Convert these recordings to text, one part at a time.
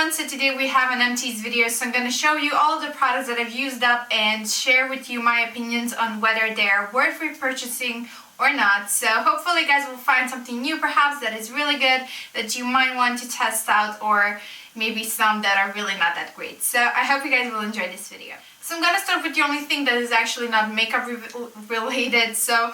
everyone, so today we have an empties video, so I'm going to show you all of the products that I've used up and share with you my opinions on whether they're worth repurchasing or not. So hopefully you guys will find something new perhaps that is really good that you might want to test out, or maybe some that are really not that great. So I hope you guys will enjoy this video. So I'm going to start with the only thing that is actually not makeup related. So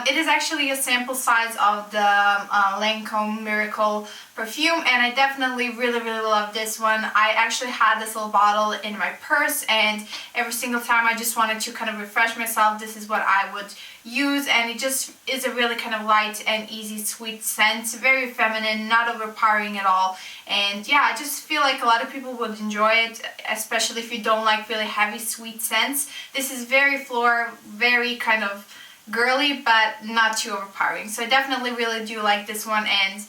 it is actually a sample size of the Lancome Miracle perfume, and I definitely really love this one. I actually had this little bottle in my purse, and every single time I just wanted to kind of refresh myself, this is what I would use, and it just is a really kind of light and easy sweet scent, very feminine, not overpowering at all. And yeah, I just feel like a lot of people would enjoy it, especially if you don't like really heavy sweet scents. This is very floral, very kind of girly, but not too overpowering. So I definitely really do like this one, and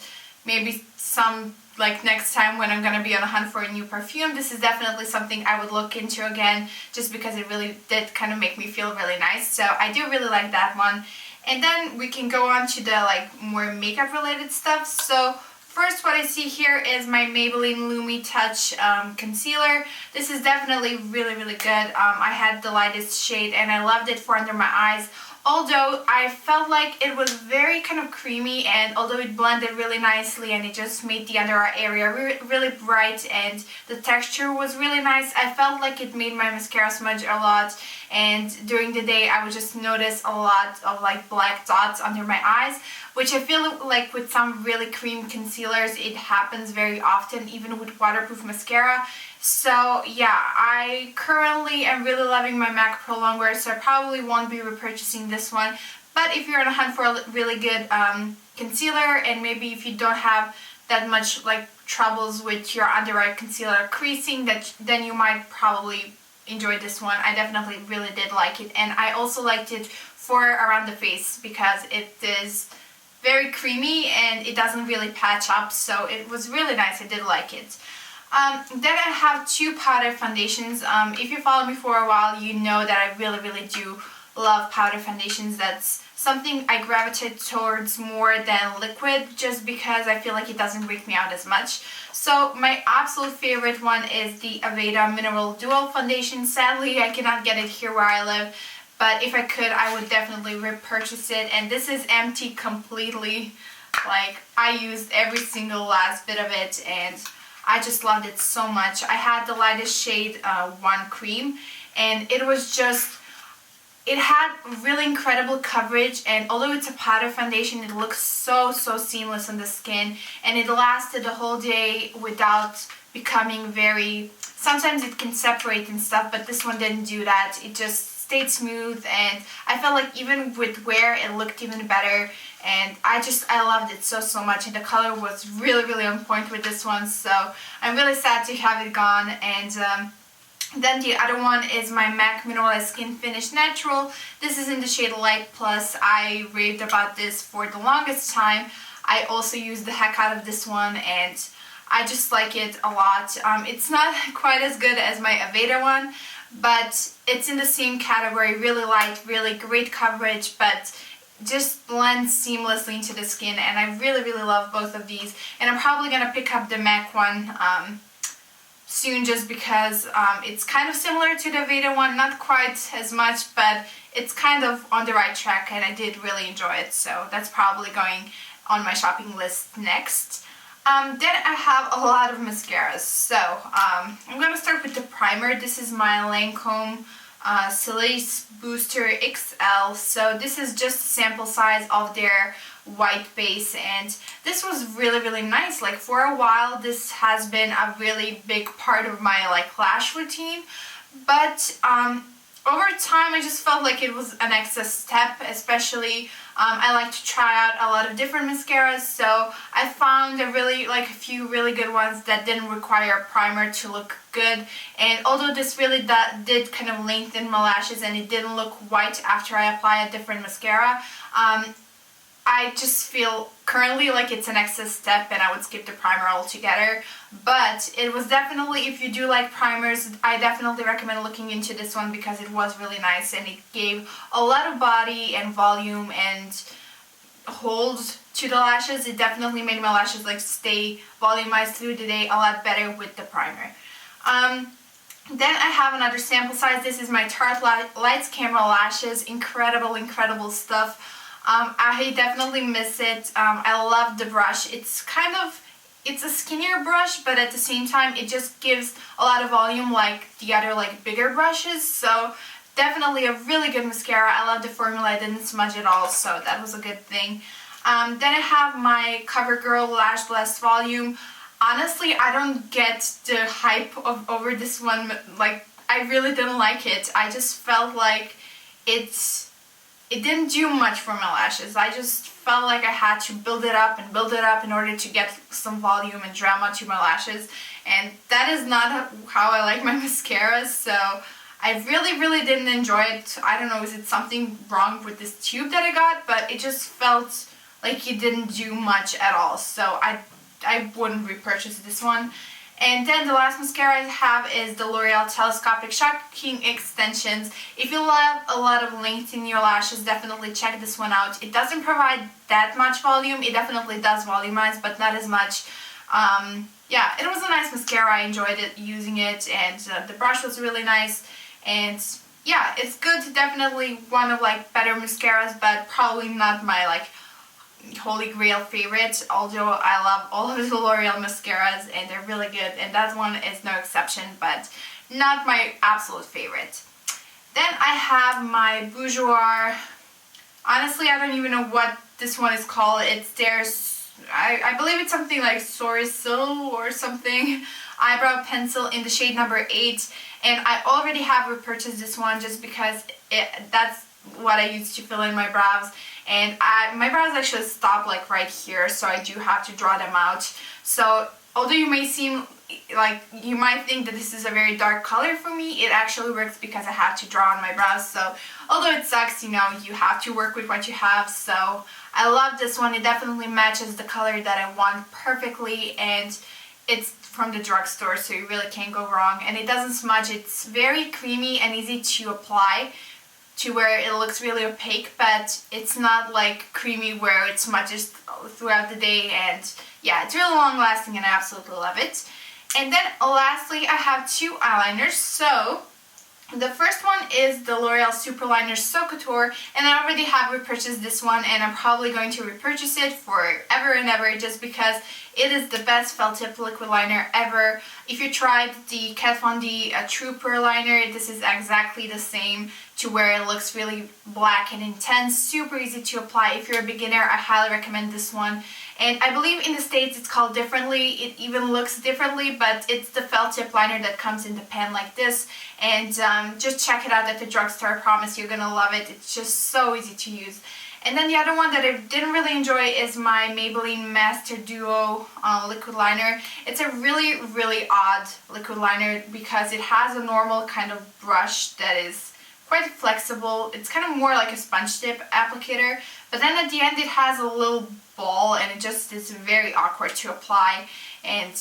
maybe some like next time when I'm gonna be on a hunt for a new perfume, this is definitely something I would look into again, just because it really did kind of make me feel really nice. So I do really like that one. And then we can go on to the like more makeup related stuff. So first, what I see here is my Maybelline Lumi Touch concealer. This is definitely really good. I had the lightest shade and I loved it for under my eyes. Although I felt like it was very kind of creamy, and although it blended really nicely and it just made the under eye area really bright and the texture was really nice, I felt like it made my mascara smudge a lot, and during the day I would just notice a lot of like black dots under my eyes, which I feel like with some really cream concealers it happens very often, even with waterproof mascara. So yeah, I currently am really loving my MAC Pro Longwear, so I probably won't be repurchasing this one. But if you're on a hunt for a really good concealer, and maybe if you don't have that much like troubles with your under eye concealer creasing, then you might probably enjoy this one. I definitely really did like it, and I also liked it for around the face because it is very creamy and it doesn't really patch up, so it was really nice. I did like it. Then I have two powder foundations. If you follow me for a while, you know that I really do love powder foundations. That's something I gravitate towards more than liquid, just because I feel like it doesn't freak me out as much. So my absolute favorite one is the Aveda Mineral Dual Foundation. Sadly, I cannot get it here where I live, but if I could, I would definitely repurchase it. And this is empty completely. Like, I used every single last bit of it, and I just loved it so much. I had the lightest shade 1 cream, and it was just, it had really incredible coverage, and although it's a powder foundation, it looks so seamless on the skin, and it lasted the whole day without becoming very, sometimes it can separate and stuff, but this one didn't do that. It just stayed smooth, and I felt like even with wear it looked even better, and I loved it so much, and the color was really on point with this one, so I'm really sad to have it gone. And then the other one is my MAC Mineralize Skinfinish Natural. This is in the shade Light Plus. I raved about this for the longest time. I also used the heck out of this one, and I just like it a lot. It's not quite as good as my Aveda one, but it's in the same category, really light, really great coverage, but just blends seamlessly into the skin, and I really love both of these. And I'm probably gonna pick up the MAC one soon, just because it's kind of similar to the Aveda one, not quite as much, but it's kind of on the right track, and I did really enjoy it, so that's probably going on my shopping list next. Then I have a lot of mascaras, so I'm gonna start with the primer. This is my Lancome Solace Booster XL. So this is just a sample size of their white base, and this was really nice. Like, for a while this has been a really big part of my like lash routine, but over time I just felt like it was an excess step, especially I like to try out a lot of different mascaras, so I found a few really good ones that didn't require a primer to look good. And although this really did kind of lengthen my lashes and it didn't look white after I apply a different mascara, I just feel currently like it's an excess step and I would skip the primer altogether. But it was definitely, if you do like primers, I definitely recommend looking into this one because it was really nice and it gave a lot of body and volume and hold to the lashes. It definitely made my lashes like stay volumized through the day a lot better with the primer. Then I have another sample size. This is my Tarte Lights Camera Lashes. Incredible stuff. I definitely miss it. I love the brush. It's a skinnier brush, but at the same time it just gives a lot of volume like the other like bigger brushes. So definitely a really good mascara. I love the formula. It didn't smudge at all, so that was a good thing. Then I have my Covergirl Lash Blast Volume. Honestly, I don't get the hype over this one. Like, I really didn't like it. I just felt like it didn't do much for my lashes. I just felt like I had to build it up in order to get some volume and drama to my lashes. And that is not how I like my mascaras, so I really didn't enjoy it. I don't know, is it something wrong with this tube that I got? But it just felt like it didn't do much at all. So I wouldn't repurchase this one. And then the last mascara I have is the L'Oreal Telescopic Shocking Extensions. If you love a lot of length in your lashes, definitely check this one out. It doesn't provide that much volume. It definitely does volumize, but not as much. Yeah, it was a nice mascara. I enjoyed it, using it, and the brush was really nice. And yeah, it's good. Definitely one of like better mascaras, but probably not my like holy grail favorite, although I love all of the L'Oreal mascaras and they're really good, and that one is no exception, but not my absolute favorite. Then I have my Boujoir. Honestly, I don't even know what this one is called. It's I believe it's something like Sorisil or something, eyebrow pencil in the shade number 8, and I already have repurchased this one just because that's what I use to fill in my brows. And my brows actually stop like right here, so I do have to draw them out. So although you may seem like, you might think that this is a very dark color for me, it actually works because I have to draw on my brows. So although it sucks, you know, you have to work with what you have. So I love this one. It definitely matches the color that I want perfectly, and it's from the drugstore, so you really can't go wrong. And it doesn't smudge. It's very creamy and easy to apply, to where it looks really opaque, but it's not like creamy where it smudges throughout the day. And yeah, it's really long lasting and I absolutely love it. And then lastly, I have 2 eyeliners. So the first one is the L'Oreal Superliner So Couture, and I already have repurchased this one, and I'm probably going to repurchase it forever and ever just because it is the best felt tip liquid liner ever. If you tried the Kat Von D Trooper liner, this is exactly the same, to where it looks really black and intense, super easy to apply. If you're a beginner, I highly recommend this one. And I believe in the States it's called differently, it even looks differently, but it's the felt tip liner that comes in the pan like this. And just check it out at the drugstore. I promise you're gonna love it. It's just so easy to use. And then the other one that I didn't really enjoy is my Maybelline Master Duo liquid liner. It's a really odd liquid liner because it has a normal kind of brush that is quite flexible. It's kind of more like a sponge tip applicator, but then at the end it has a little ball, and it just is very awkward to apply and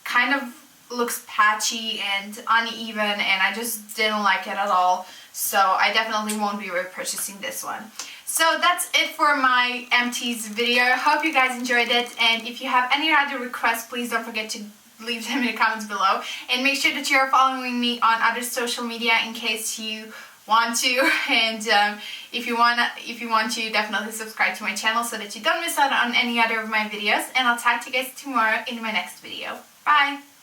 kind of looks patchy and uneven, and I just didn't like it at all. So I definitely won't be repurchasing this one. So that's it for my empties video. I hope you guys enjoyed it, and if you have any other requests, please don't forget to leave them in the comments below, and make sure that you're following me on other social media in case you want to. And if you want to, definitely subscribe to my channel so that you don't miss out on any other of my videos, and I'll talk to you guys tomorrow in my next video. Bye!